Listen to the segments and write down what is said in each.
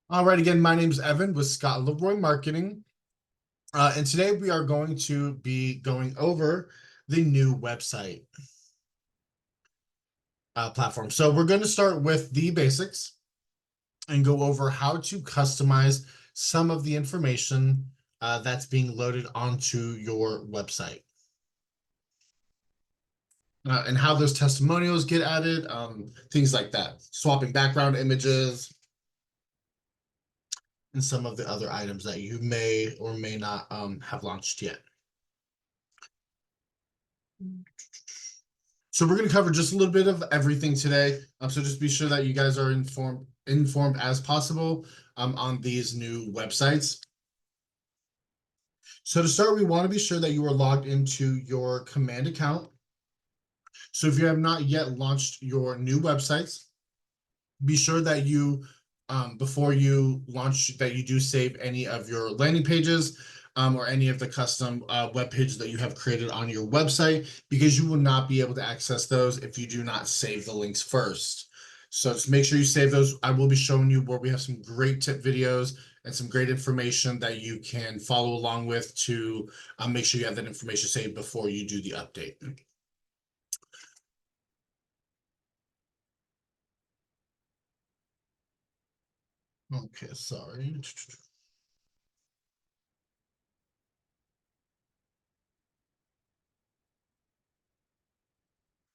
All right, again, my name is Evan with Scott Leroy Marketing, and today we are going to be going over the new website platform. So we're going to start with the basics and go over how to customize some of the information that's being loaded onto your website. And how those testimonials get added, things like that, swapping background images, and some of the other items that you may or may not have launched yet. So we're going to cover just a little bit of everything today. So just be sure that you guys are informed as possible on these new websites. So to start, we want to be sure that you are logged into your command account. So if you have not yet launched your new websites, be sure that you before you launch that you do save any of your landing pages or any of the custom web pages that you have created on your website, because you will not be able to access those if you do not save the links first. So just make sure you save those. I will be showing you where we have some great tip videos and some great information that you can follow along with to make sure you have that information saved before you do the update. Okay, sorry.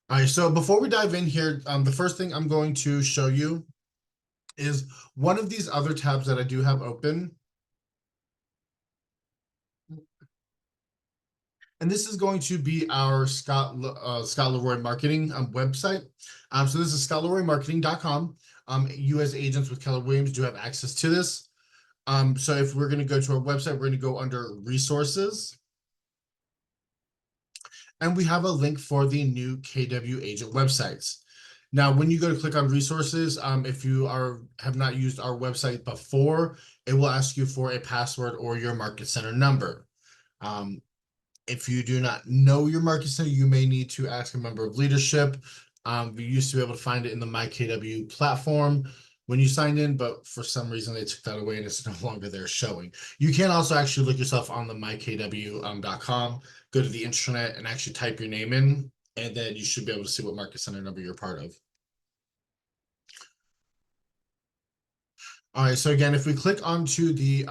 All right, so before we dive in here, the first thing I'm going to show you is one of these other tabs that I do have open. And this is going to be our Scott Leroy Marketing website. So this is scottleroymarketing.com. You as agents with Keller Williams do have access to this. So if we're going to go to our website, we're going to go under resources. And we have a link for the new KW agent websites. Now, when you go to click on resources, if you have not used our website before, it will ask you for a password or your market center number. If you do not know your market center, you may need to ask a member of leadership. We used to be able to find it in the MyKW platform when you signed in, but for some reason they took that away and it's no longer there showing. You can also actually look yourself on the mykw.com, go to the intranet and actually type your name in, and then you should be able to see what market center number you're part of. All right, so again, if we click onto the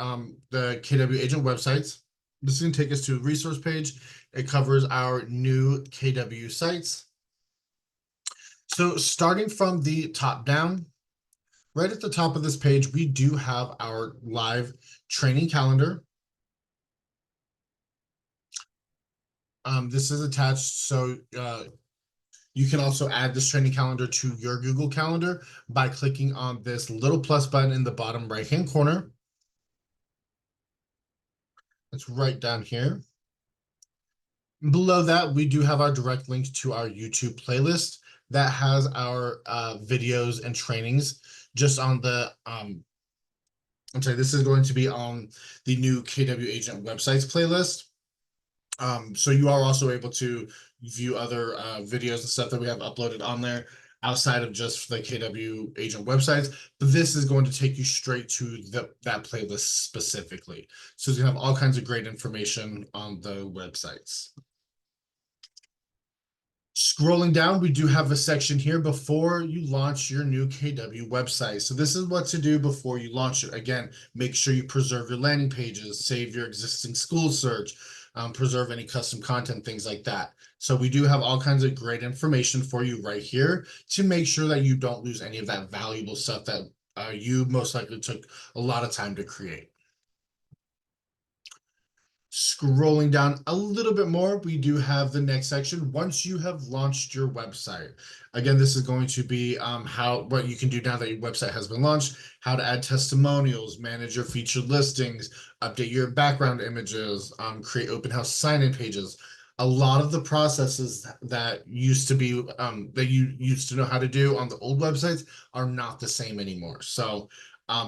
KW agent websites, this is going to take us to a resource page. It covers our new KW sites. So starting from the top down, right at the top of this page, we do have our live training calendar. This is attached, so you can also add this training calendar to your Google Calendar by clicking on this little plus button in the bottom right-hand corner. It's right down here. Below that, we do have our direct link to our YouTube playlist that has our videos and trainings just on the, I'm sorry, this is going to be on the new KW Agent websites playlist. So you are also able to view other videos and stuff that we have uploaded on there outside of just the KW Agent websites, but this is going to take you straight to that playlist specifically. So you have all kinds of great information on the websites. Scrolling down, we do have a section here before you launch your new KW website. So this is what to do before you launch it. Again, make sure you preserve your landing pages, save your existing school search, preserve any custom content, things like that. So we do have all kinds of great information for you right here to make sure that you don't lose any of that valuable stuff that you most likely took a lot of time to create. Scrolling down a little bit more, we do have the next section. Once you have launched your website, again, this is going to be what you can do now that your website has been launched, how to add testimonials, manage your featured listings, update your background images, create open house sign-in pages. A lot of the processes that used to be that you used to know how to do on the old websites are not the same anymore. So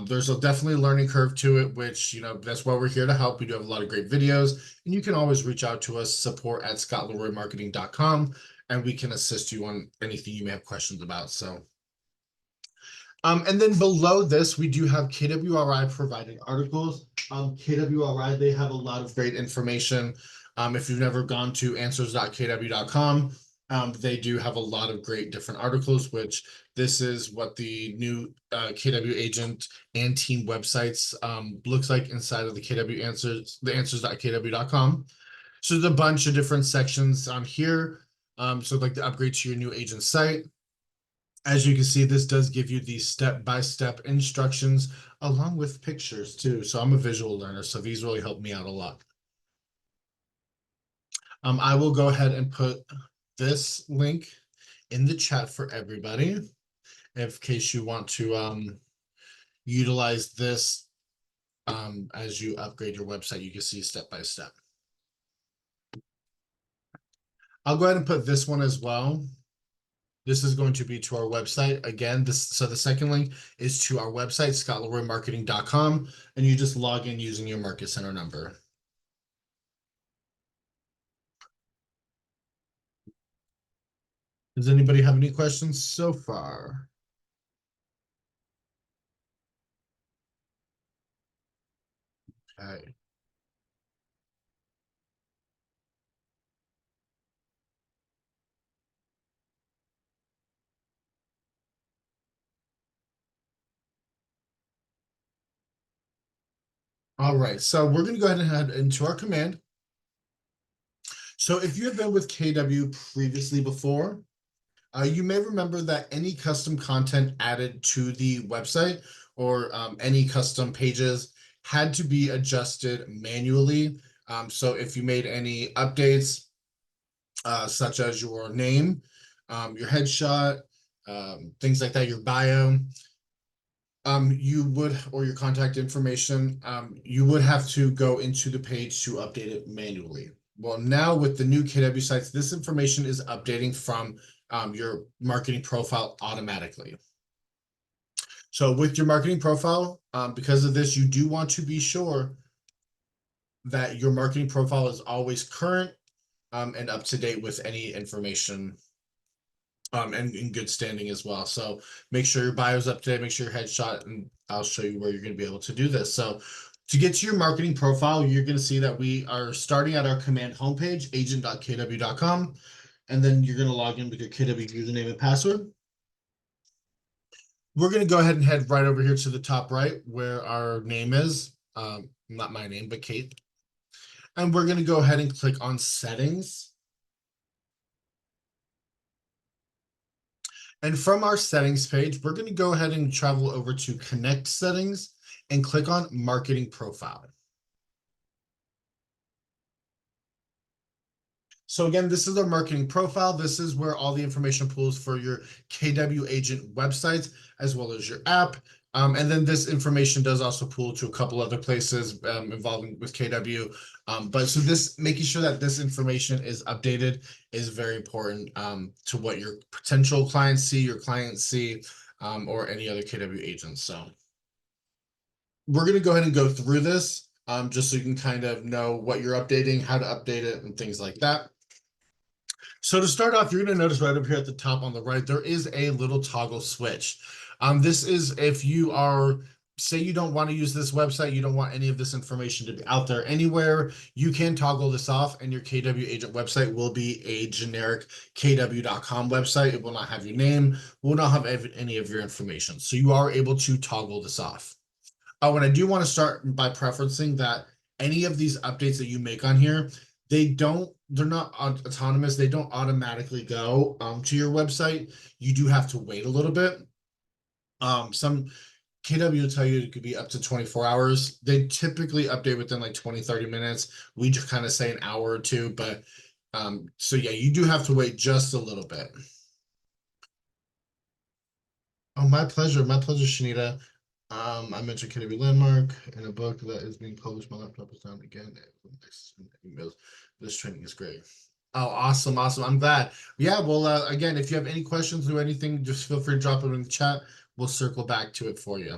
there's definitely a learning curve to it, which, that's why we're here to help. We do have a lot of great videos, and you can always reach out to us, support@scottleroymarketing.com, and we can assist you on anything you may have questions about. So And then below this, we do have KWRI provided articles. KWRI, they have a lot of great information. If you've never gone to answers.kw.com, they do have a lot of great different articles, which this is what the new KW agent and team websites looks like inside of the KW answers, the answers.kw.com. So there's a bunch of different sections on here. So like the upgrade to your new agent site. As you can see, this does give you the step-by-step instructions along with pictures too. So I'm a visual learner, so these really help me out a lot. I will go ahead and put this link in the chat for everybody, in case you want to utilize this as you upgrade your website. You can see step by step. I'll go ahead and put this one as well. This is going to be to our website. Again, so the second link is to our website, scottleroymarketing.com, and you just log in using your Market Center number. Does anybody have any questions so far? Okay. All right, so we're going to go ahead and head into our command. So if you have been with KW previously before, you may remember that any custom content added to the website or any custom pages had to be adjusted manually. So if you made any updates, such as your name, your headshot, things like that, your bio, you would, or your contact information, you would have to go into the page to update it manually. Well, now with the new KW sites, this information is updating from your marketing profile automatically. So with your marketing profile, because of this, you do want to be sure that your marketing profile is always current and up to date with any information and in good standing as well. So make sure your bio's up to date, make sure your headshot, and I'll show you where you're going to be able to do this. So to get to your marketing profile, you're going to see that we are starting at our command homepage, agent.kw.com, and then you're going to log in with your KW username and password. We're going to go ahead and head right over here to the top right where our name is, not my name, but Kate. And we're going to go ahead and click on settings. And from our settings page, we're going to go ahead and travel over to connect settings and click on marketing profile. So again, this is our marketing profile. This is where all the information pools for your KW agent websites, as well as your app. And then this information does also pool to a couple other places involving with KW. But so this, making sure that this information is updated is very important to what your potential clients see, your clients see, or any other KW agents. So we're going to go ahead and go through this just so you can kind of know what you're updating, how to update it, and things like that. So to start off, you're going to notice right up here at the top on the right, there is a little toggle switch. This is if you are, say you don't want to use this website, you don't want any of this information to be out there anywhere, you can toggle this off and your KW agent website will be a generic kw.com website. It will not have your name, will not have any of your information. So you are able to toggle this off. Oh, and I do want to start by preferencing that any of these updates that you make on here, they're not autonomous. They don't automatically go to your website. You do have to wait a little bit. Some KW will tell you it could be up to 24 hours. They typically update within like 20, 30 minutes. We just kind of say an hour or two, but so yeah, you do have to wait just a little bit. Oh, my pleasure. My pleasure, Shanita. I mentioned KW Landmark in a book that is being published. My laptop is down again. Emails. This training is great. Oh, awesome, awesome. I'm glad. Yeah, well, again, if you have any questions or anything, just feel free to drop them in the chat. We'll circle back to it for you.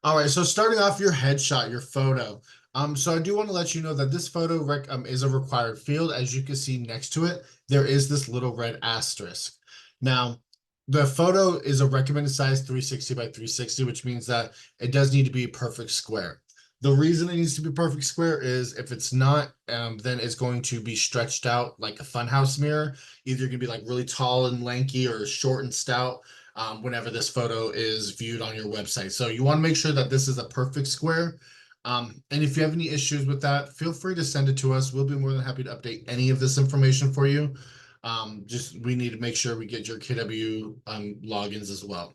All right, so starting off your headshot, your photo. So I do want to let you know that this photo is a required field. As you can see next to it, there is this little red asterisk. Now, The photo is a recommended size 360 by 360, which means that it does need to be a perfect square. The reason it needs to be perfect square is if it's not, then it's going to be stretched out like a funhouse mirror. Either you're gonna be like really tall and lanky or short and stout whenever this photo is viewed on your website. So you want to make sure that this is a perfect square. And if you have any issues with that, feel free to send it to us. We'll be more than happy to update any of this information for you. Just we need to make sure we get your KW logins as well.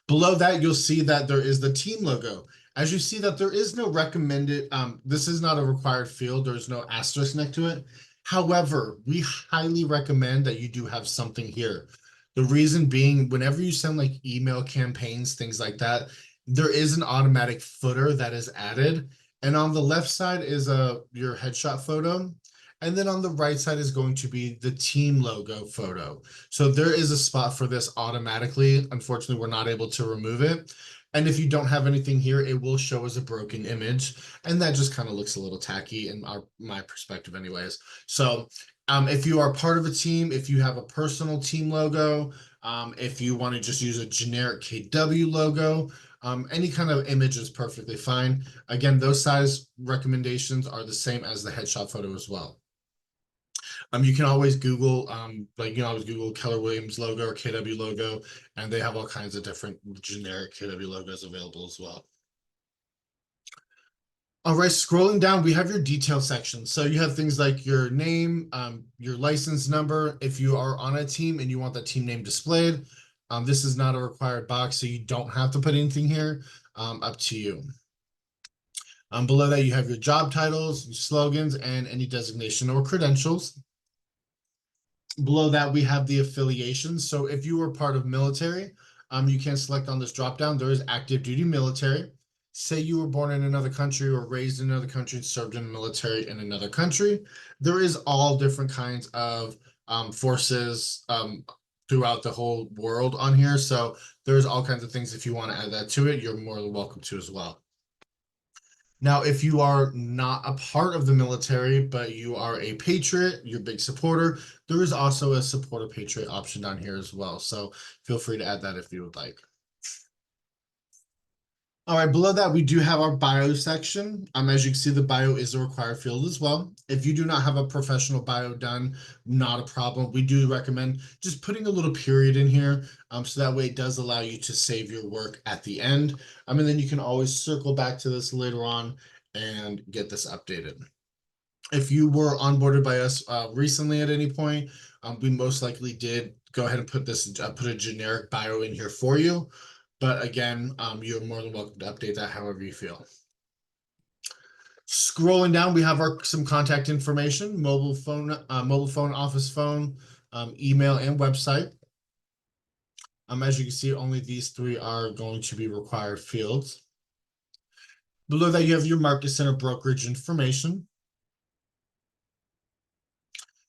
Below that, you'll see that there is the team logo. As you see that there is no recommended, this is not a required field. There's no asterisk next to it. However, we highly recommend that you do have something here. The reason being, whenever you send like email campaigns, things like that, there is an automatic footer that is added. And on the left side is your headshot photo. And then on the right side is going to be the team logo photo. So there is a spot for this automatically. Unfortunately, we're not able to remove it. And if you don't have anything here, it will show as a broken image. And that just kind of looks a little tacky in my perspective anyways. So if you are part of a team, if you have a personal team logo, if you want to just use a generic KW logo, any kind of image is perfectly fine. Again, those size recommendations are the same as the headshot photo as well. You can always Google, like you can always Google Keller Williams logo or KW logo, and they have all kinds of different generic KW logos available as well. All right, scrolling down, we have your detail section. So you have things like your name, your license number. If you are on a team and you want that team name displayed, this is not a required box, so you don't have to put anything here. Up to you. Below that, you have your job titles, your slogans, and any designation or credentials. Below that, we have the affiliations. So if you were part of military, you can select on this dropdown. There is active duty military. Say you were born in another country or raised in another country and served in the military in another country. There is all different kinds of forces throughout the whole world on here. So there's all kinds of things. If you want to add that to it, you're more than welcome to as well. Now, if you are not a part of the military, but you are a patriot, you're a big supporter, there is also a support a patriot option down here as well. So feel free to add that if you would like. All right, below that, we do have our bio section. As you can see, the bio is a required field as well. If you do not have a professional bio done, not a problem. We do recommend just putting a little period in here, so that way it does allow you to save your work at the end. And then you can always circle back to this later on and get this updated. If you were onboarded by us recently at any point, we most likely did go ahead and put a generic bio in here for you. But again, you're more than welcome to update that however you feel. Scrolling down, we have some contact information: mobile phone, office phone, email, and website. As you can see, only these three are going to be required fields. Below that, you have your market center brokerage information.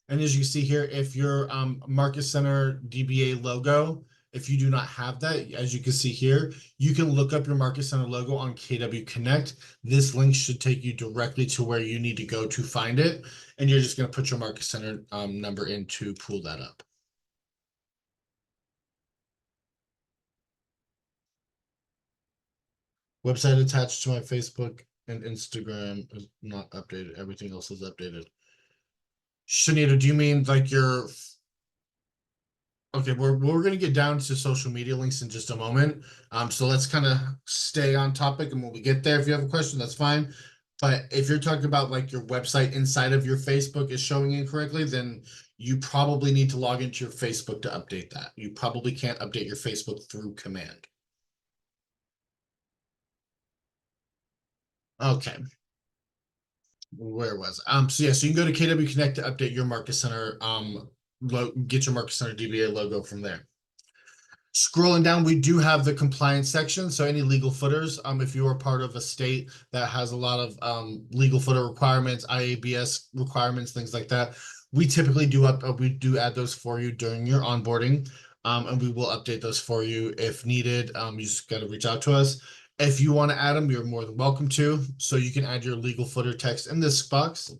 And as you can see here, if your market center DBA logo, if you do not have that, as you can see here, you can look up your market center logo on KW Connect. This link should take you directly to where you need to go to find it. And you're just going to put your market center number in to pull that up. Website attached to my Facebook and Instagram is not updated. Everything else is updated. Shanita, do you mean like your... Okay, we're going to get down to social media links in just a moment. So let's kind of stay on topic, and when we get there, if you have a question, that's fine. But if you're talking about like your website inside of your Facebook is showing incorrectly, then you probably need to log into your Facebook to update that. You probably can't update your Facebook through command. Okay. Where was it? So yeah, so you can go to KW Connect to update your market center, get your market center DBA logo from there. Scrolling down, we do have the compliance section. So any legal footers, if you are part of a state that has a lot of legal footer requirements, IABS requirements, things like that, we typically do add those for you during your onboarding, and we will update those for you if needed. You just got to reach out to us. If you want to add them, you're more than welcome to. So you can add your legal footer text in this box.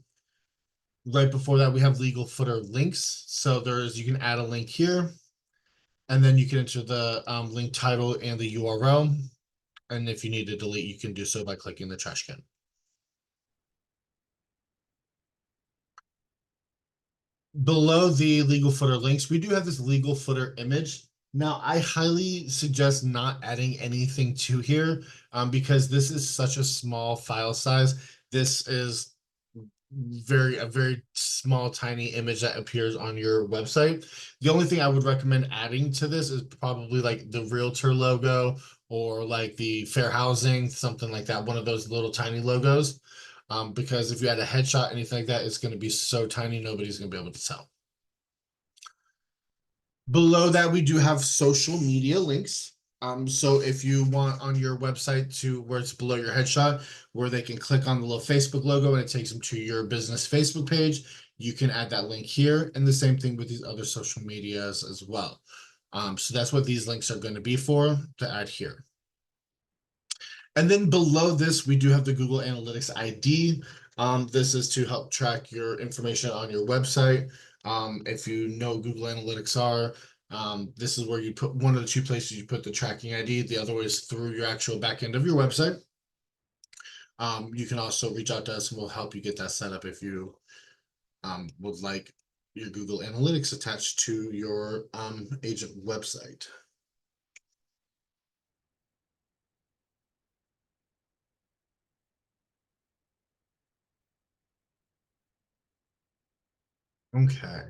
Right before that, we have legal footer links. So you can add a link here. And then you can enter the link title and the URL. And if you need to delete, you can do so by clicking the trash can. Below the legal footer links, we do have this legal footer image. Now, I highly suggest not adding anything to here because this is such a small file size. This is a very small, tiny image that appears on your website. The only thing I would recommend adding to this is probably like the realtor logo or like the fair housing, something like that, one of those little tiny logos. Because if you add a headshot, anything like that, it's going to be so tiny, nobody's going to be able to tell. Below that, we do have social media links. So if you want on your website to where it's below your headshot, where they can click on the little Facebook logo and it takes them to your business Facebook page, you can add that link here. And the same thing with these other social medias as well. So that's what these links are going to be for to add here. And then below this, we do have the Google Analytics ID. This is to help track your information on your website. If you know Google Analytics are, this is where you put one of the two places you put the tracking ID. The other way is through your actual back end of your website. You can also reach out to us and we'll help you get that set up if you would like your Google Analytics attached to your agent website. Okay.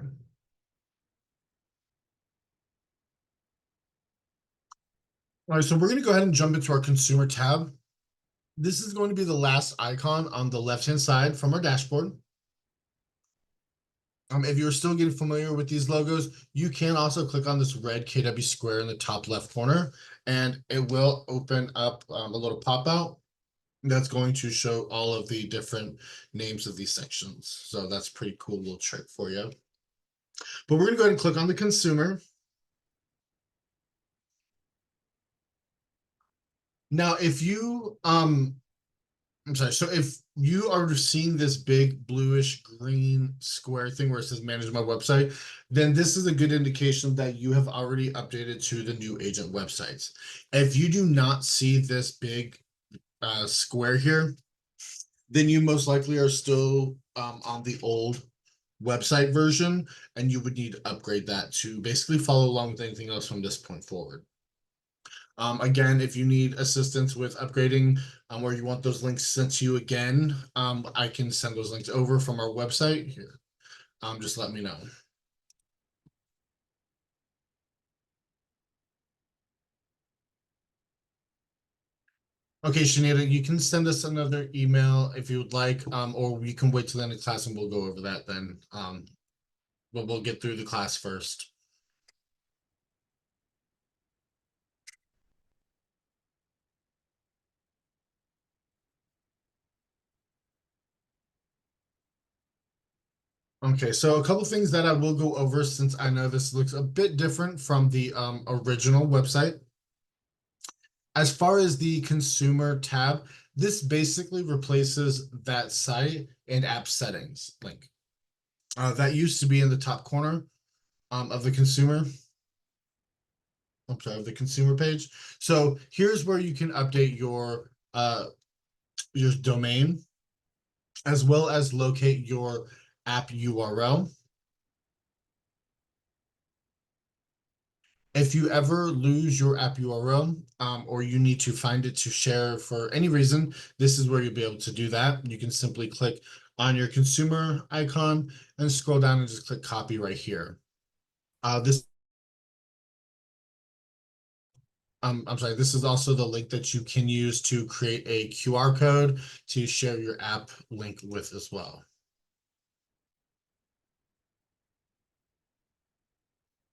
All right, so we're going to go ahead and jump into our consumer tab. This is going to be the last icon on the left-hand side from our dashboard. If you're still getting familiar with these logos, you can also click on this red KW square in the top left corner, and it will open up a little pop-out that's going to show all of the different names of these sections. So that's a pretty cool little trick for you. But we're going to go ahead and click on the consumer. Now, if you I'm sorry. So if you are seeing this big bluish green square thing where it says manage my website, then this is a good indication that you have already updated to the new agent websites. If you do not see this big square here, then you most likely are still on the old website version, and you would need to upgrade that to basically follow along with anything else from this point forward. Again, if you need assistance with upgrading or you want those links sent to you again, I can send those links over from our website here. Just let me know. Okay, Shanita, you can send us another email if you would like, or we can wait till the end of class and we'll go over that then. But we'll get through the class first. Okay, so a couple things that I will go over since I know this looks a bit different from the original website. As far as the consumer tab, this basically replaces that site and app settings link. That used to be in the top corner of the consumer. I'm sorry, of the consumer page. So here's where you can update your domain as well as locate your app URL. If you ever lose your app URL or you need to find it to share for any reason, this is where you'll be able to do that. You can simply click on your consumer icon and scroll down and just click copy right here. I'm sorry, this is also the link that you can use to create a QR code to share your app link with as well.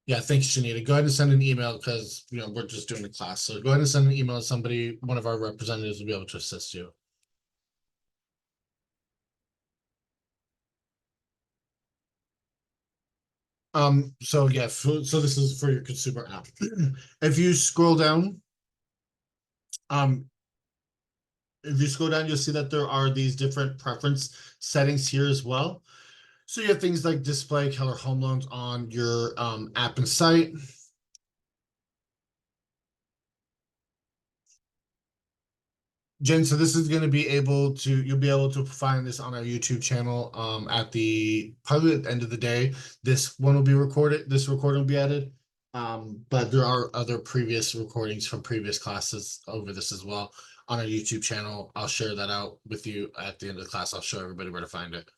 Yeah, thanks, Shanita. Go ahead and send an email because we're just doing a class. So go ahead and send an email to somebody, one of our representatives will be able to assist you. So yeah, so this is for your consumer app. If you scroll down, um, if you scroll down, you'll see that there are these different preference settings here as well. So you have things like display color home loans on your app and site. Jen, so this is going to be able to, you'll be able to find this on our YouTube channel at the, probably at the end of the day. This one will be recorded, this recording will be added. But there are other previous recordings from previous classes over this as well on our YouTube channel. I'll share that out with you at the end of the class. I'll show everybody where to find it.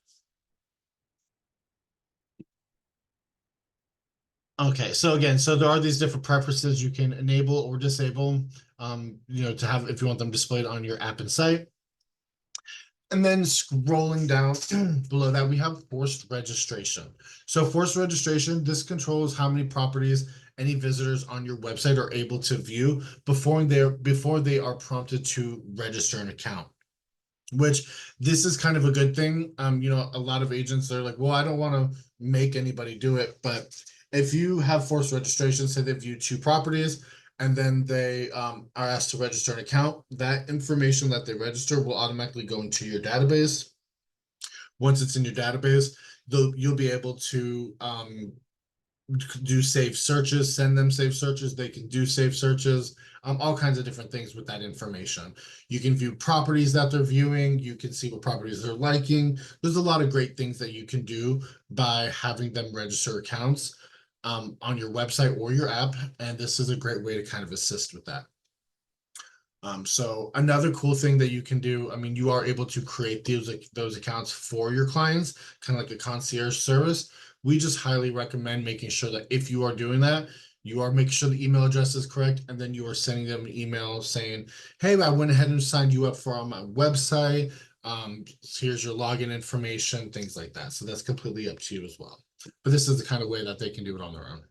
Okay, so again, so there are these different preferences you can enable or disable, to have if you want them displayed on your app and site. And then scrolling down below that, we have forced registration. So forced registration, this controls how many properties any visitors on your website are able to view before they are prompted to register an account. Which this is kind of a good thing. A lot of agents are like, well, I don't want to make anybody do it, but if you have forced registration, say they view two properties and then they are asked to register an account, that information that they register will automatically go into your database. Once it's in your database, you'll be able to do safe searches, send them safe searches. They can do safe searches, all kinds of different things with that information. You can view properties that they're viewing. You can see what properties they're liking. There's a lot of great things that you can do by having them register accounts on your website or your app. And this is a great way to kind of assist with that. So another cool thing that you can do, I mean, you are able to create those accounts for your clients, kind of like a concierge service. We just highly recommend making sure that if you are doing that, you are making sure the email address is correct, and then you are sending them an email saying, hey, I went ahead and signed you up for my website. Here's your login information, things like that. So that's completely up to you as well. But this is the kind of way that they can do it on their own.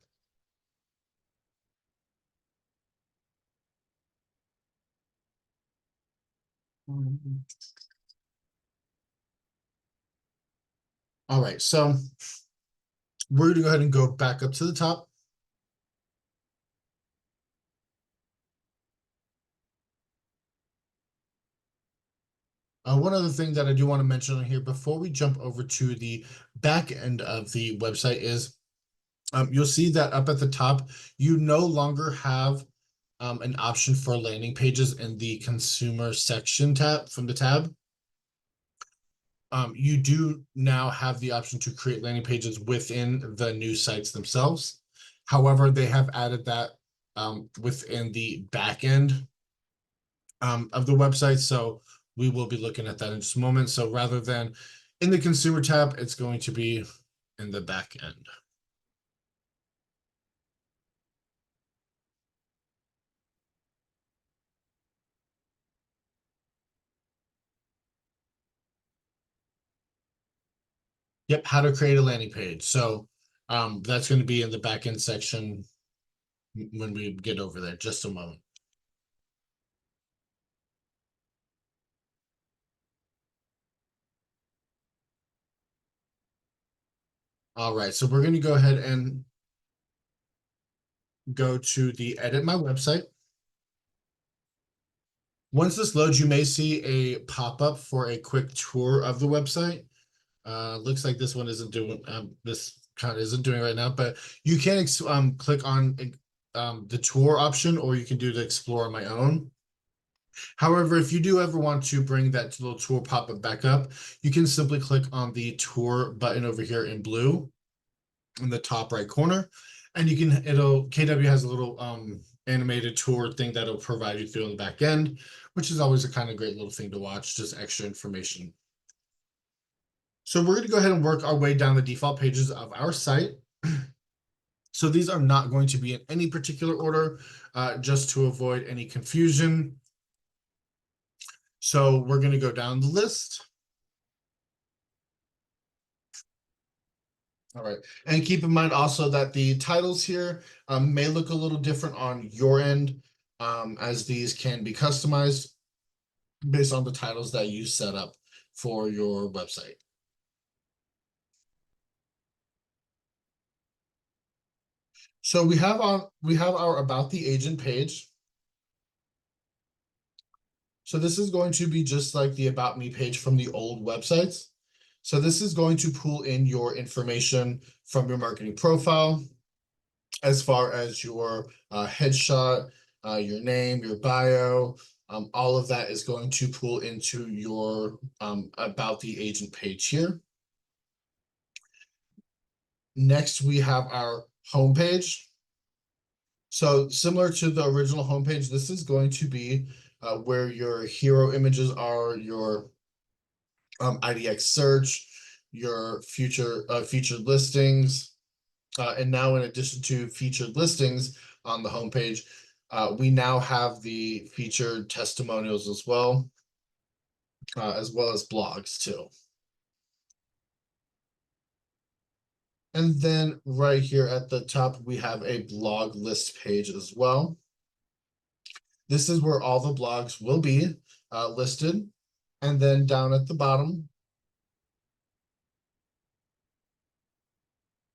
All right, so we're going to go ahead and go back up to the top. One other thing that I do want to mention on here before we jump over to the back end of the website is you'll see that up at the top, you no longer have an option for landing pages in the consumer section tab from the tab. You do now have the option to create landing pages within the new sites themselves. However, they have added that within the back end of the website. So we will be looking at that in just a moment. So rather than in the consumer tab, it's going to be in the back end. Yep, how to create a landing page. So that's going to be in the back end section when we get over there. Just a moment. All right, so we're going to go ahead and go to the edit my website. Once this loads, you may see a pop-up for a quick tour of the website. Looks like this one isn't doing this kind of isn't doing right now, but you can click on the tour option, or you can do the explore on my own. However, if you do ever want to bring that little tour pop-up back up, you can simply click on the tour button over here in blue in the top right corner, and you can KW has a little animated tour thing that'll provide you through on the back end, which is always a kind of great little thing to watch, just extra information. So we're going to go ahead and work our way down the default pages of our site. So these are not going to be in any particular order, just to avoid any confusion. So we're going to go down the list. All right, and keep in mind also that the titles here may look a little different on your end, as these can be customized based on the titles that you set up for your website. So we have our about the agent page. So this is going to be just like the about me page from the old websites. So this is going to pull in your information from your marketing profile, as far as your headshot, your name, your bio, All of that is going to pull into your about the agent page here. Next, we have our homepage. So similar to the original homepage, this is going to be where your hero images are, your IDX search, your featured listings. And now in addition to featured listings on the homepage, we now have the featured testimonials as well as blogs too. And then right here at the top, we have a blog list page as well. This is where all the blogs will be listed. And then down at the bottom,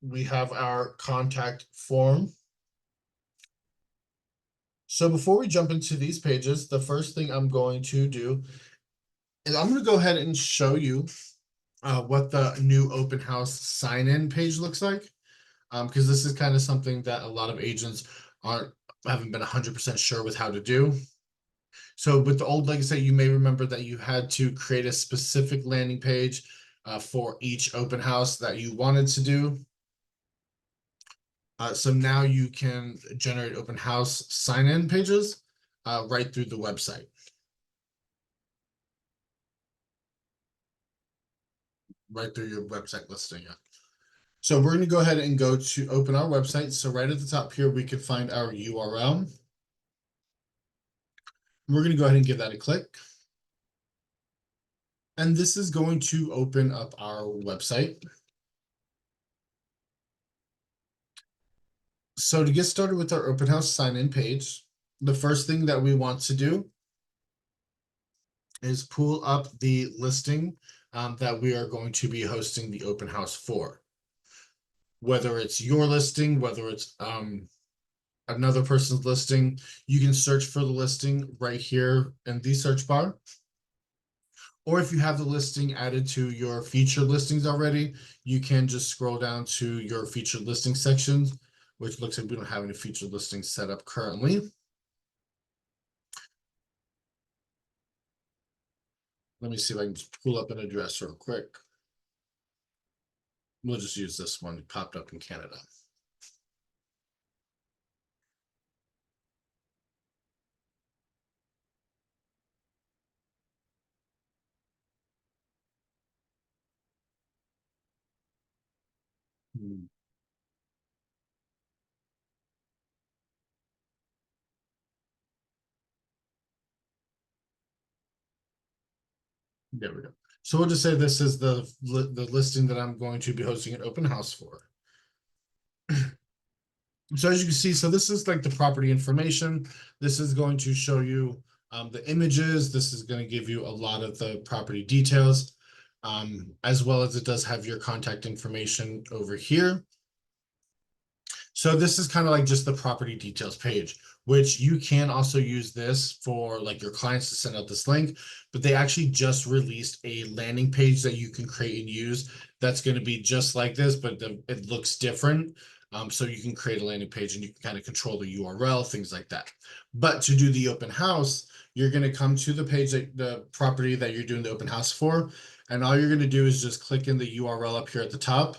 we have our contact form. So before we jump into these pages, the first thing I'm going to do is I'm going to go ahead and show you what the new open house sign-in page looks like. Because this is kind of something that a lot of agents haven't been 100% sure with how to do. So with the old legacy, you may remember that you had to create a specific landing page for each open house that you wanted to do. So now you can generate open house sign-in pages right through the website. Right through your website listing, yeah. So we're going to go ahead and go to open our website. So right at the top here, we can find our URL. We're going to go ahead and give that a click. And this is going to open up our website. So to get started with our open house sign-in page, the first thing that we want to do is pull up the listing that we are going to be hosting the open house for. Whether it's your listing, whether it's another person's listing, you can search for the listing right here in the search bar. Or if you have the listing added to your featured listings already, you can just scroll down to your featured listing sections, which looks like we don't have any featured listings set up currently. Let me see if I can just pull up an address real quick. We'll just use this one. It popped up in Canada. There we go. So we'll just say this is the listing that I'm going to be hosting an open house for. So as you can see, so this is like the property information. This is going to show you the images. This is going to give you a lot of the property details, as well as it does have your contact information over here. So this is kind of like just the property details page, which you can also use this for like your clients to send out this link, but they actually just released a landing page that you can create and use that's going to be just like this, but it looks different. So you can create a landing page and you can kind of control the URL, things like that. But to do the open house, you're going to come to the page, the property that you're doing the open house for, and all you're going to do is just click in the URL up here at the top,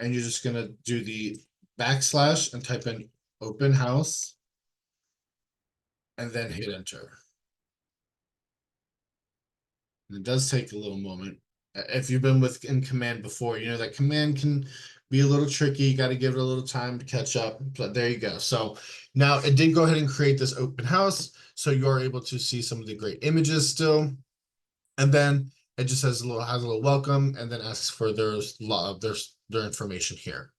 and you're just going to do the backslash and type in open house and then hit enter. And it does take a little moment. If you've been in command before, you know that command can be a little tricky. You got to give it a little time to catch up. But there you go. So now it did go ahead and create this open house. So you're able to see some of the great images still. And then it just has a little welcome and then asks for their information here.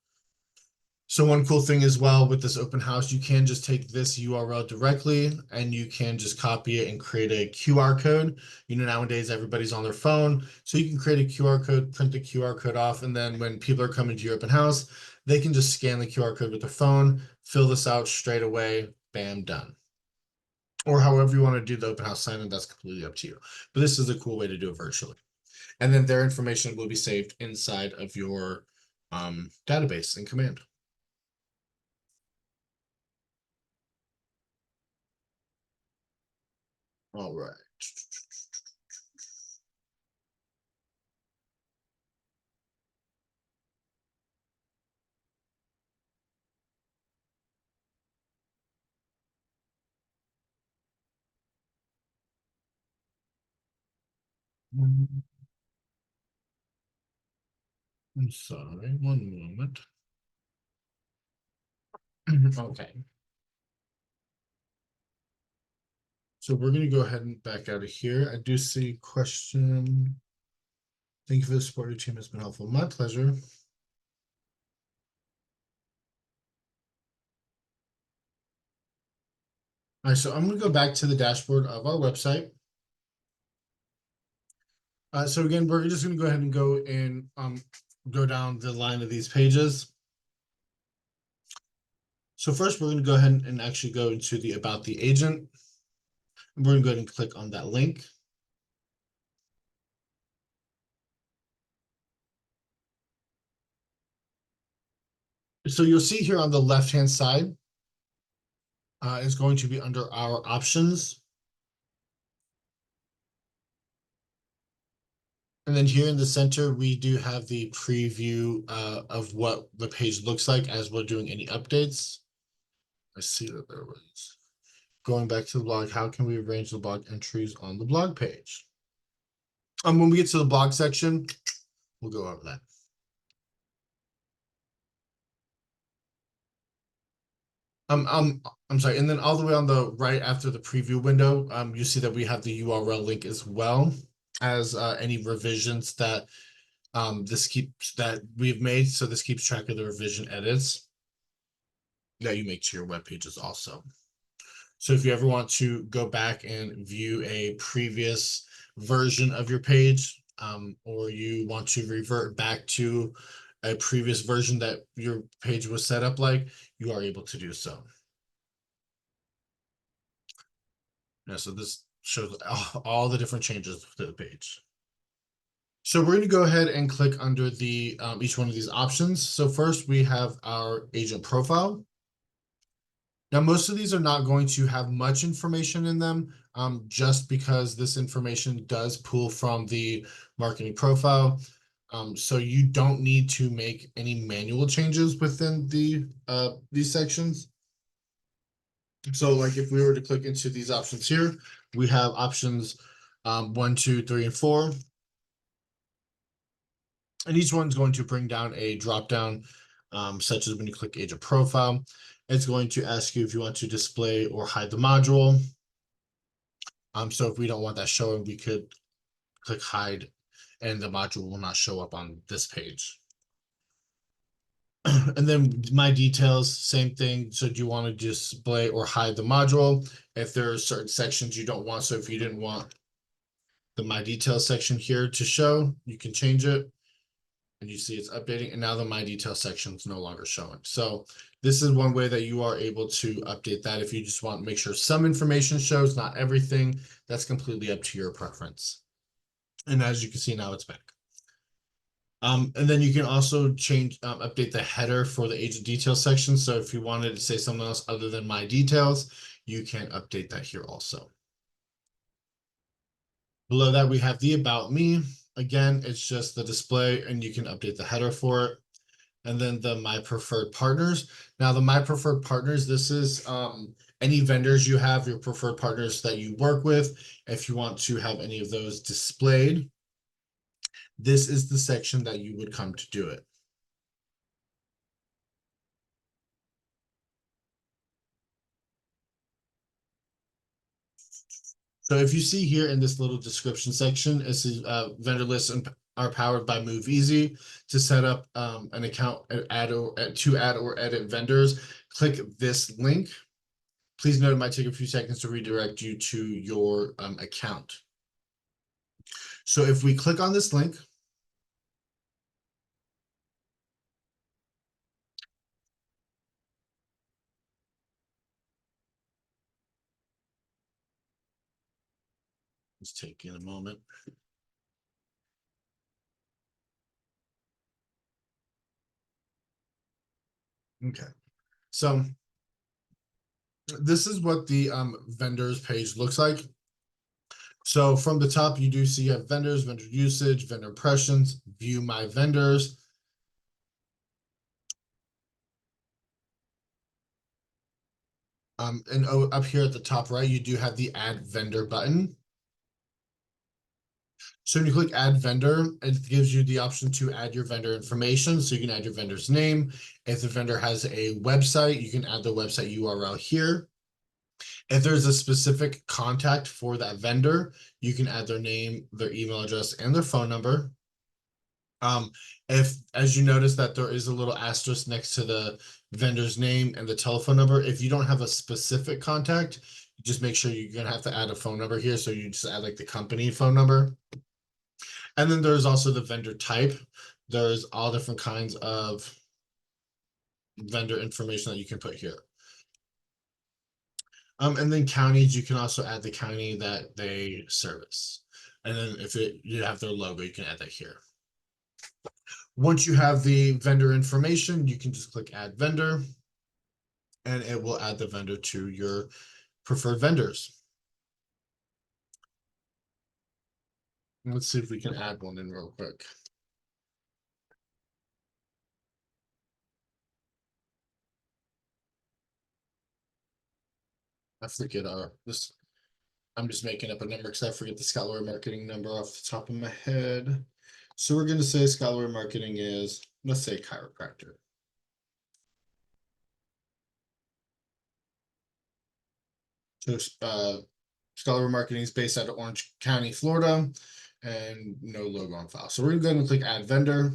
So one cool thing as well with this open house, you can just take this URL directly and you can just copy it and create a QR code. You know, nowadays everybody's on their phone. So you can create a QR code, print the QR code off, and then when people are coming to your open house, they can just scan the QR code with their phone, fill this out straight away, bam, done. Or however you want to do the open house sign-in, that's completely up to you. But this is a cool way to do it virtually. And then their information will be saved inside of your database in command. All right. I'm sorry, one moment. Okay. So we're going to go ahead and back out of here. I do see question. Thank you for the support. Your team has been helpful. My pleasure. All right, so I'm going to go back to the dashboard of our website. So again, we're just going to go ahead and go down the line of these pages. So first, we're going to go ahead and actually go into the About the Agent. We're going to go ahead and click on that link. So you'll see here on the left-hand side is going to be under our options. And then here in the center, we do have the preview of what the page looks like as we're doing any updates. I see that there was. Going back to the blog, how can we arrange the blog entries on the blog page? When we get to the blog section, we'll go over that. I'm sorry, and then all the way on the right after the preview window, you see that we have the URL link as well as any revisions that that we've made. So this keeps track of the revision edits that you make to your web pages also. So if you ever want to go back and view a previous version of your page, or you want to revert back to a previous version that your page was set up like, you are able to do so. Yeah, so this shows all the different changes to the page. So we're going to go ahead and click under the each one of these options. So first we have our agent profile. Now, most of these are not going to have much information in them, just because this information does pull from the marketing profile. So you don't need to make any manual changes within these sections. So like if we were to click into these options here, we have options 1, 2, 3, and 4. And each one's going to bring down a drop down, such as when you click agent profile, it's going to ask you if you want to display or hide the module. So if we don't want that showing, we could click hide and the module will not show up on this page. And then my details, same thing. So do you want to display or hide the module? If there are certain sections you don't want, so if you didn't want the my details section here to show, you can change it. And you see it's updating, and now the my details section is no longer showing. So this is one way that you are able to update that. If you just want to make sure some information shows, not everything, that's completely up to your preference. And as you can see now, it's back. And then you can also change, update the header for the agent details section. So if you wanted to say something else other than my details, you can update that here also. Below that, we have the about me. Again, it's just the display and you can update the header for it. And then the my preferred partners. Now the my preferred partners, this is any vendors you have, your preferred partners that you work with. If you want to have any of those displayed, this is the section that you would come to do it. So if you see here in this little description section, it says vendor lists are powered by Move Easy. To set up an account, add or edit vendors, click this link. Please note it might take a few seconds to redirect you to your account. So if we click on this link, it's taking a moment. Okay, so this is what the vendors page looks like. So from the top, you do see you have vendors, vendor usage, vendor impressions, view my vendors. And up here at the top right, you do have the add vendor button. So when you click add vendor, it gives you the option to add your vendor information. So you can add your vendor's name. If the vendor has a website, you can add the website URL here. If there's a specific contact for that vendor, you can add their name, their email address, and their phone number. If, as you notice that there is a little asterisk next to the vendor's name and the telephone number, if you don't have a specific contact, just make sure you're gonna have to add a phone number here. So you just add like the company phone number. And then there's also the vendor type. There's all different kinds of vendor information that you can put here. And then counties, you can also add the county that they service. And then if you have their logo, you can add that here. Once you have the vendor information, you can just click add vendor and it will add the vendor to your preferred vendors. Let's see if we can add one in real quick. I forget this. I'm just making up a number because I forget the Scott Lawyer Marketing number off the top of my head. So we're going to say Scott Lawyer Marketing is, let's say, chiropractor. So Scott Lawyer Marketing is based out of Orange County, Florida, and no logo on file. So we're going to go and click add vendor.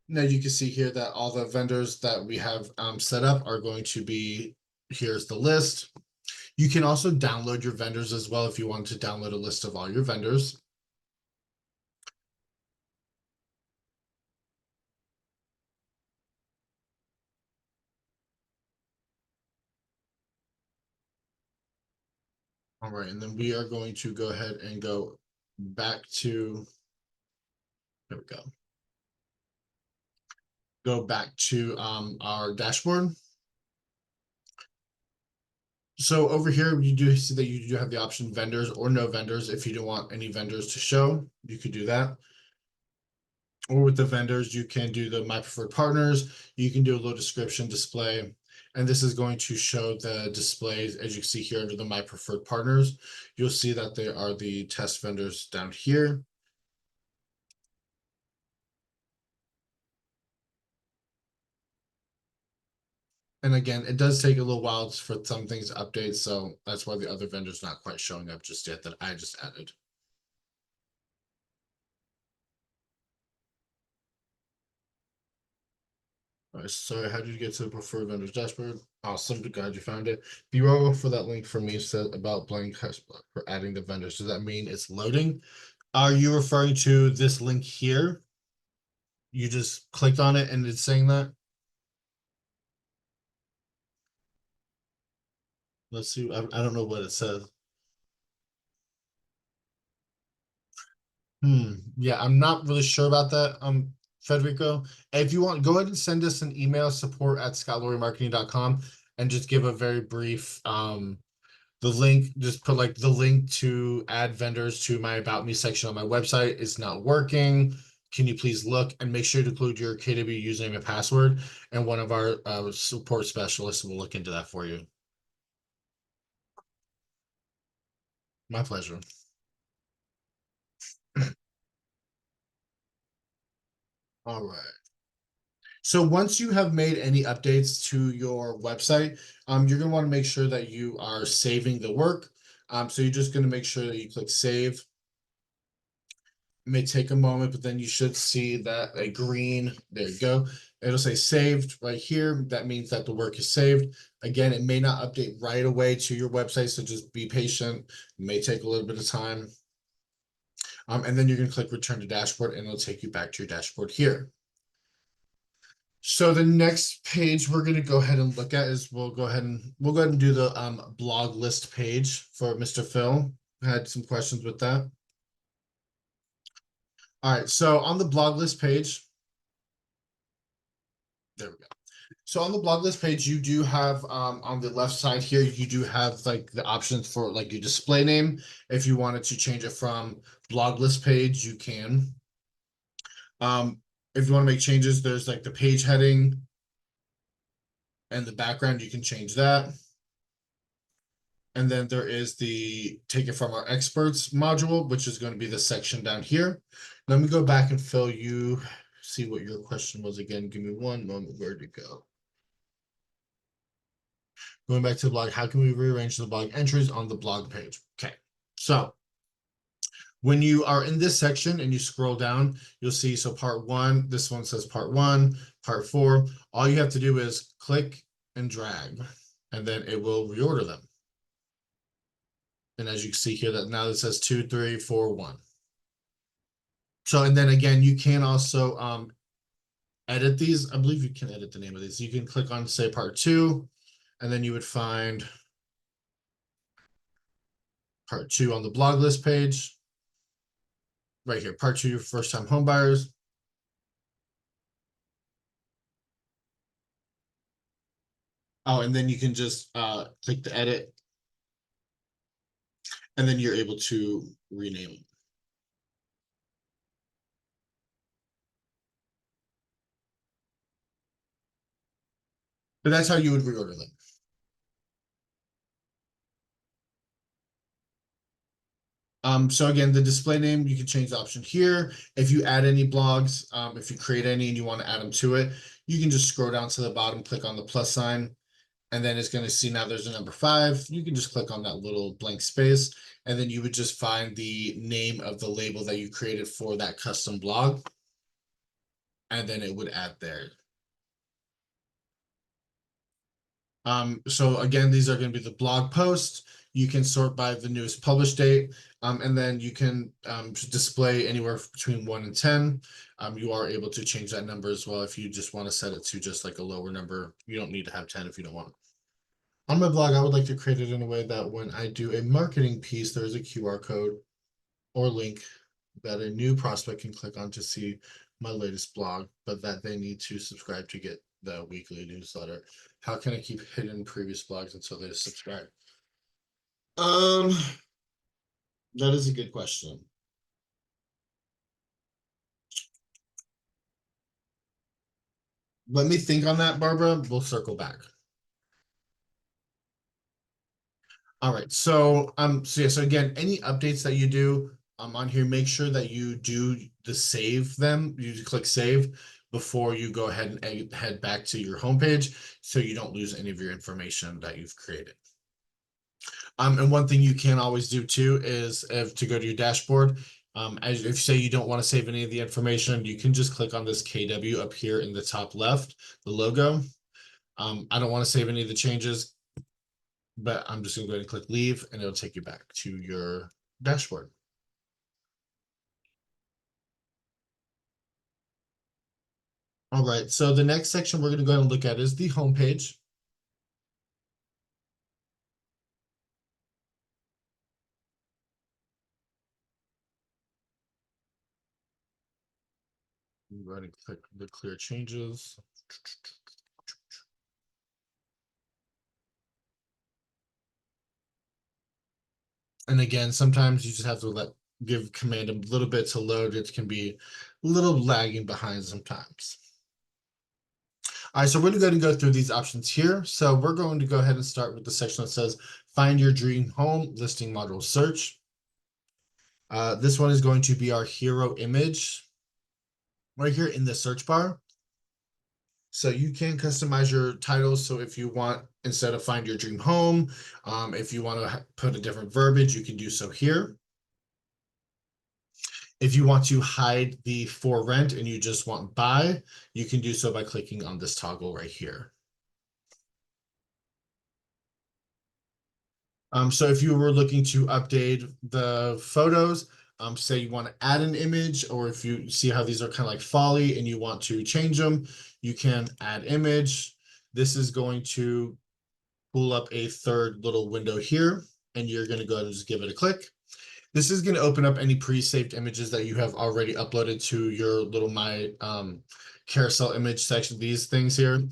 Now you can see here that all the vendors that we have set up are going to be, here's the list. You can also download your vendors as well if you want to download a list of all your vendors. All right, and then we are going to go ahead and go back to, there we go. Go back to our dashboard. So over here, you do see that you do have the option vendors or no vendors. If you don't want any vendors to show, you could do that. Or with the vendors, you can do the my preferred partners. You can do a little description display. And this is going to show the displays, as you can see here under the my preferred partners. You'll see that they are the test vendors down here. And again, it does take a little while for some things to update, so that's why the other vendor's not quite showing up just yet that I just added. All right, sorry, how did you get to the preferred vendors dashboard? Awesome, glad you found it. Be roll for that link for me said about blank for adding the vendors. Does that mean it's loading? Are you referring to this link here? You just clicked on it and it's saying that? Let's see, I don't know what it says. Yeah, I'm not really sure about that, Federico. If you want, go ahead and send us an email, support@scottlawrymarketing.com, and just give a very brief the link, just put like the link to add vendors to my about me section on my website is not working. Can you please look and make sure to include your KW username and password, and one of our support specialists will look into that for you. My pleasure. All right. So once you have made any updates to your website, you're going to want to make sure that you are saving the work. So you're just going to make sure that you click save. It may take a moment, but then you should see that a green, there you go. It'll say saved right here. That means that the work is saved. Again, it may not update right away to your website, so just be patient. It may take a little bit of time. And then you're going to click return to dashboard and it'll take you back to your dashboard here. So the next page we're going to go ahead and look at is we'll go ahead and do the blog list page for Mr. Phil. I had some questions with that. All right, so on the blog list page, there we go. So on the blog list page, you do have on the left side here, you do have like the options for like your display name. If you wanted to change it from blog list page, you can. If you want to make changes, there's like the page heading and the background, you can change that. And then there is the take it from our experts module, which is going to be the section down here. Let me go back and fill you, see what your question was again. Give me one moment. Where to go? Going back to the blog, how can we rearrange the blog entries on the blog page? Okay, so when you are in this section and you scroll down, you'll see, so part one, this one says part one, part four. All you have to do is click and drag, and then it will reorder them. And as you can see here, that now it says 2, 3, 4, 1. So, and then again, you can also edit these. I believe you can edit the name of these. You can click on, say, part two, and then you would find part two on the blog list page. Right here, part two, first time home buyers. Oh, and then you can just click the edit, and then you're able to rename it. But that's how you would reorder them. So again, the display name, you can change the option here. If you add any blogs, if you create any and you want to add them to it, you can just scroll down to the bottom, click on the plus sign, and then it's going to see now there's a number 5. You can just click on that little blank space, and then you would just find the name of the label that you created for that custom blog, and then it would add there. So again, these are going to be the blog posts. You can sort by the newest published date, and then you can display anywhere between 1 and 10. You are able to change that number as well if you just want to set it to just like a lower number. You don't need to have 10 if you don't want. On my blog, I would like to create it in a way that when I do a marketing piece, there's a QR code or link that a new prospect can click on to see my latest blog, but that they need to subscribe to get the weekly newsletter. How can I keep hidden previous blogs until they subscribe? That is a good question. Let me think on that, Barbara. We'll circle back. All right. So yeah, so again, any updates that you do on here, make sure that you do the save them. You click save before you go ahead and head back to your homepage so you don't lose any of your information that you've created. And one thing you can always do too is if to go to your dashboard, as if say you don't want to save any of the information, you can just click on this KW up here in the top left, the logo. I don't want to save any of the changes, but I'm just going to go ahead and click leave, and it'll take you back to your dashboard. All right, so the next section we're going to go ahead and look at is the home page. Go ahead and click the clear changes. And again, sometimes you just have to give command a little bit to load. It can be a little lagging behind sometimes. All right, so we're going to go ahead and go through these options here. So we're going to go ahead and start with the section that says find your dream home listing module search. This one is going to be our hero image right here in the search bar. So you can customize your titles. So if you want, instead of find your dream home, if you want to put a different verbiage, you can do so here. If you want to hide the for rent and you just want buy, you can do so by clicking on this toggle right here. So if you were looking to update the photos, say you want to add an image, or if you see how these are kind of like folly and you want to change them, you can add image. This is going to pull up a third little window here, and you're going to go ahead and just give it a click. This is going to open up any pre-saved images that you have already uploaded to your little my carousel image section, these things here.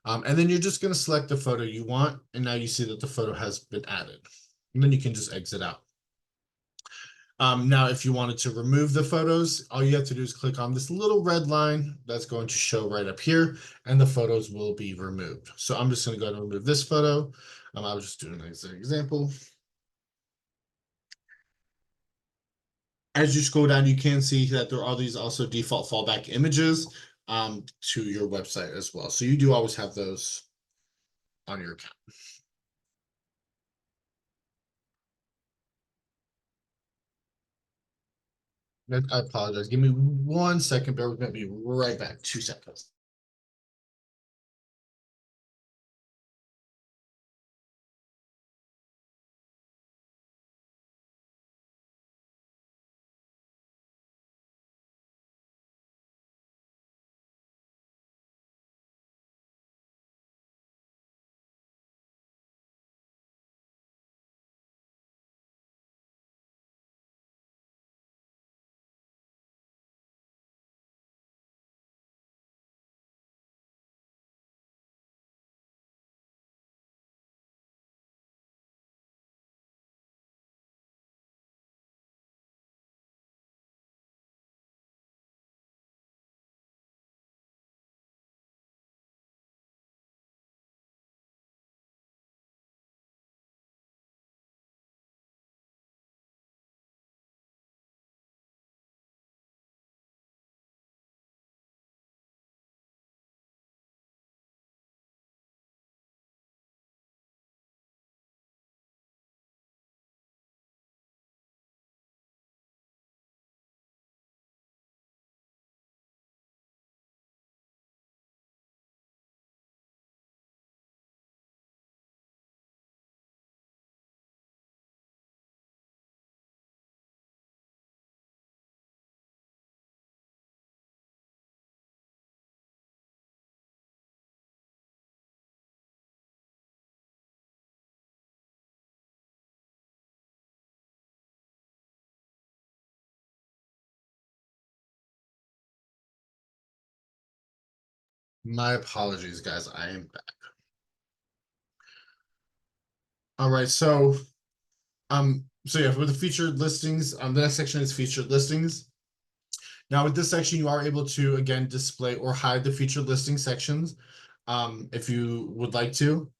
And then you're just going to select the photo you want. And now you see that the photo has been added. And then you can just exit out. Now, if you wanted to remove the photos, all you have to do is click on this little red line that's going to show right up here, and the photos will be removed. So I'm just going to go ahead and remove this photo. I was just doing an example. As you scroll down, you can see that there are these also default fallback images to your website as well. So you do always have those on your account. I apologize. Give me 1 second. Bear with me. I'll be right back. 2 seconds. My apologies, guys. I am back. All right. So yeah, with the featured listings, the next section is featured listings. Now with this section, you are able to again display or hide the featured listing sections if you would like to.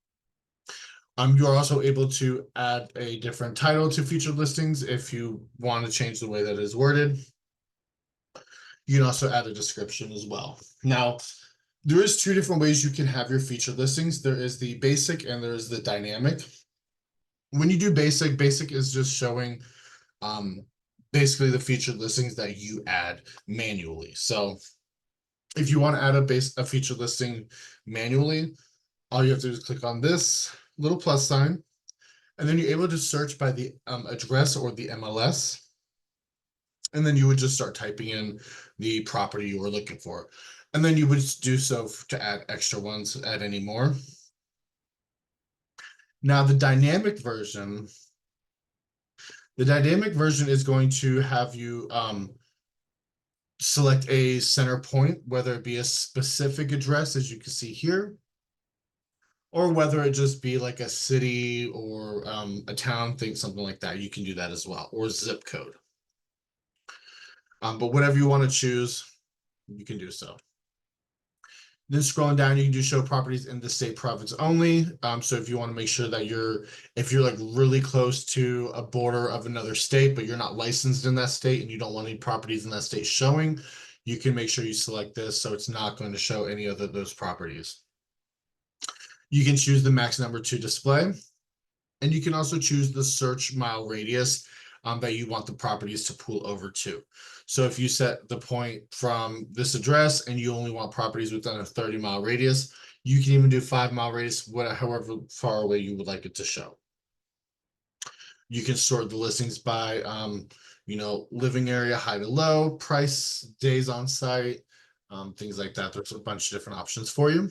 You are also able to add a different title to featured listings if you want to change the way that it is worded. You can also add a description as well. Now, there is two different ways you can have your featured listings. There is the basic and there is the dynamic. When you do basic, basic is just showing basically the featured listings that you add manually. So if you want to add a featured listing manually, all you have to do is click on this little plus sign, and then you're able to search by the address or the MLS. And then you would just start typing in the property you were looking for. And then you would do so to add extra ones, add any more. Now the dynamic version is going to have you select a center point, whether it be a specific address, as you can see here, or whether it just be like a city or a town, something like that. You can do that as well, or zip code. But whatever you want to choose, you can do so. Then scrolling down, you can do show properties in the state province only. So if you want to make sure that if you're like really close to a border of another state, but you're not licensed in that state and you don't want any properties in that state showing, you can make sure you select this so it's not going to show any of those properties. You can choose the max number to display, and you can also choose the search mile radius that you want the properties to pool over to. So if you set the point from this address and you only want properties within a 30-mile radius, you can even do 5-mile radius, however far away you would like it to show. You can sort the listings by, living area, high to low, price, days on site, things like that. There's a bunch of different options for you.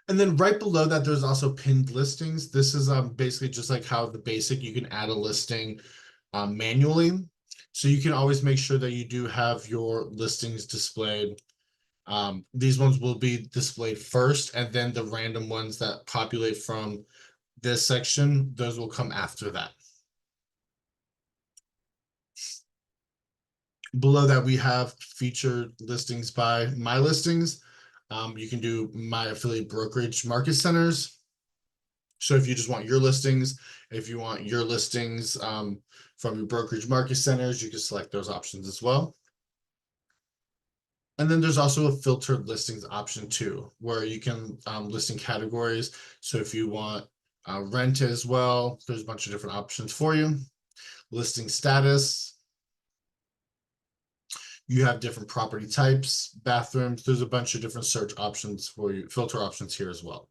And then right below that, there's also pinned listings. This is basically just like how the basic, you can add a listing manually. So you can always make sure that you do have your listings displayed These ones will be displayed first, and then the random ones that populate from this section, those will come after that. Below that, we have featured listings by my listings. You can do my affiliate brokerage market centers. So if you just want your listings, if you want your listings from your brokerage market centers, you can select those options as well. And then there's also a filtered listings option too, where you can list in categories. So if you want rent as well, there's a bunch of different options for you. Listing status, you have different property types, bathrooms. There's a bunch of different search options for you, filter options here as well.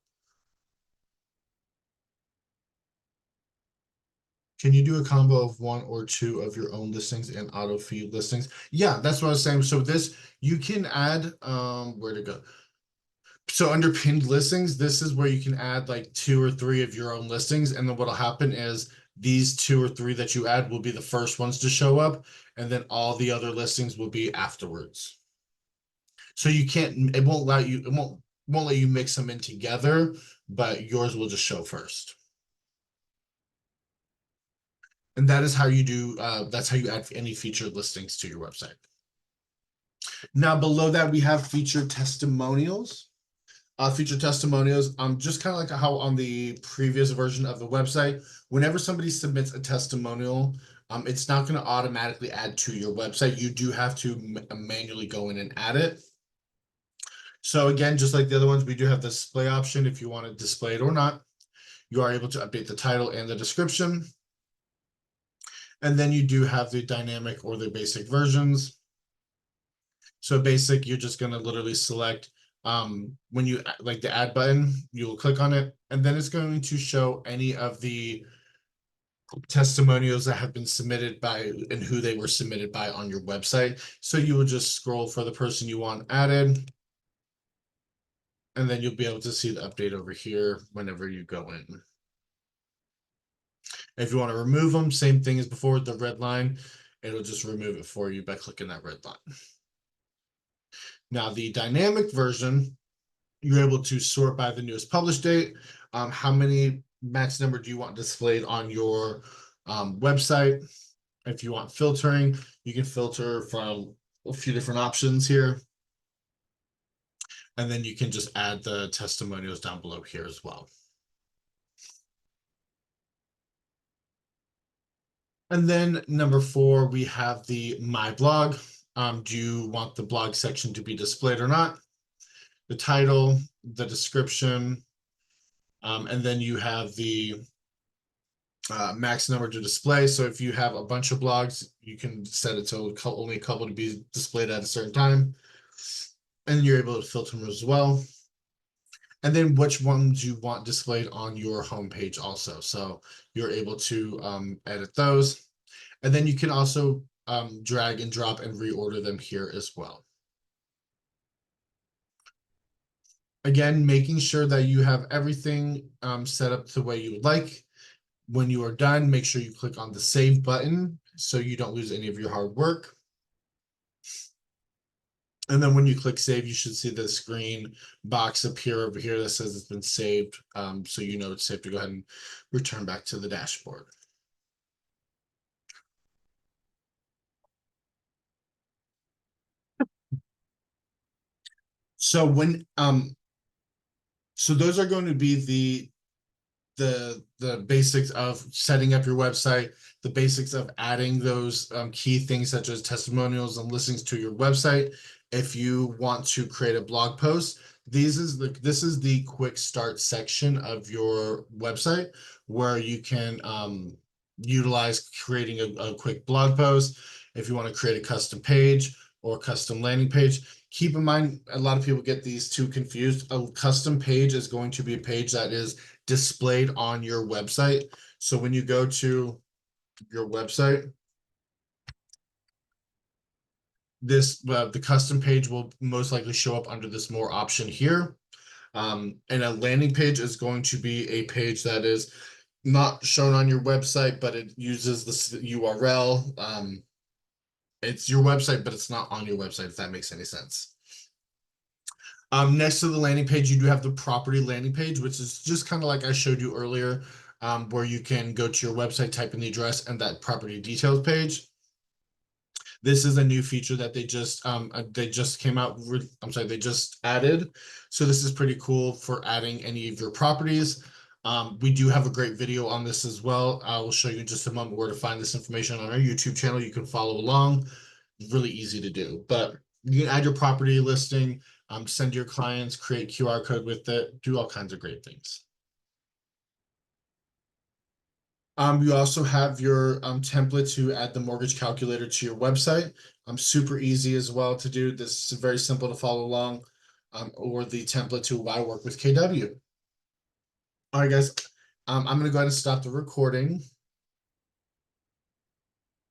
Can you do a combo of one or two of your own listings and auto feed listings? Yeah, that's what I was saying. So this, you can add, where to go? So under pinned listings, this is where you can add like 2 or 3 of your own listings. And then what'll happen is these 2 or 3 that you add will be the first ones to show up. And then all the other listings will be afterwards. So you can't, it won't let you, it won't let you mix them in together, but yours will just show first. And that is how you do, that's how you add any featured listings to your website. Now below that, we have featured testimonials. Featured testimonials, just kind of like how on the previous version of the website, whenever somebody submits a testimonial, it's not going to automatically add to your website. You do have to manually go in and add it. So again, just like the other ones, we do have the display option if you want to display it or not. You are able to update the title and the description. And then you do have the dynamic or the basic versions. So basic, you're just going to literally select when you like the add button, you'll click on it, and then it's going to show any of the testimonials that have been submitted by and who they were submitted by on your website. So you will just scroll for the person you want added, and then you'll be able to see the update over here whenever you go in. If you want to remove them, same thing as before, the red line, it'll just remove it for you by clicking that red line. Now the dynamic version, you're able to sort by the newest published date. How many max number do you want displayed on your website? If you want filtering, you can filter from a few different options here. And then you can just add the testimonials down below here as well. And then number 4, we have the My Blog. Do you want the blog section to be displayed or not? The title, the description, and then you have the max number to display. So if you have a bunch of blogs, you can set it to only a couple to be displayed at a certain time. And you're able to filter them as well. And then which ones you want displayed on your homepage also. So you're able to edit those. And then you can also drag and drop and reorder them here as well. Again, making sure that you have everything set up the way you would like. When you are done, make sure you click on the save button so you don't lose any of your hard work. And then when you click save, you should see the screen box appear over here that says it's been saved. So you know it's safe to go ahead and return back to the dashboard. So when so those are going to be the basics of setting up your website, the basics of adding those key things such as testimonials and listings to your website. If you want to create a blog post, this is the quick start section of your website where you can utilize creating a quick blog post. If you want to create a custom page or custom landing page, keep in mind a lot of people get these two confused. A custom page is going to be a page that is displayed on your website. So when you go to your website, this the custom page will most likely show up under this more option here. And a landing page is going to be a page that is not shown on your website, but it uses this URL. It's your website, but it's not on your website, if that makes any sense. Next to the landing page, you do have the property landing page, which is just kind of like I showed you earlier, where you can go to your website, type in the address, and that property details page. This is a new feature that they just came out with. I'm sorry, they just added. So this is pretty cool for adding any of your properties. We do have a great video on this as well. I will show you in just a moment where to find this information on our YouTube channel. You can follow along. Really easy to do, but you can add your property listing, send your clients, create QR code with it, do all kinds of great things. You also have your template to add the mortgage calculator to your website. Super easy as well to do. This is very simple to follow along, or the template to why work with KW. All right, guys. I'm gonna go ahead and stop the recording.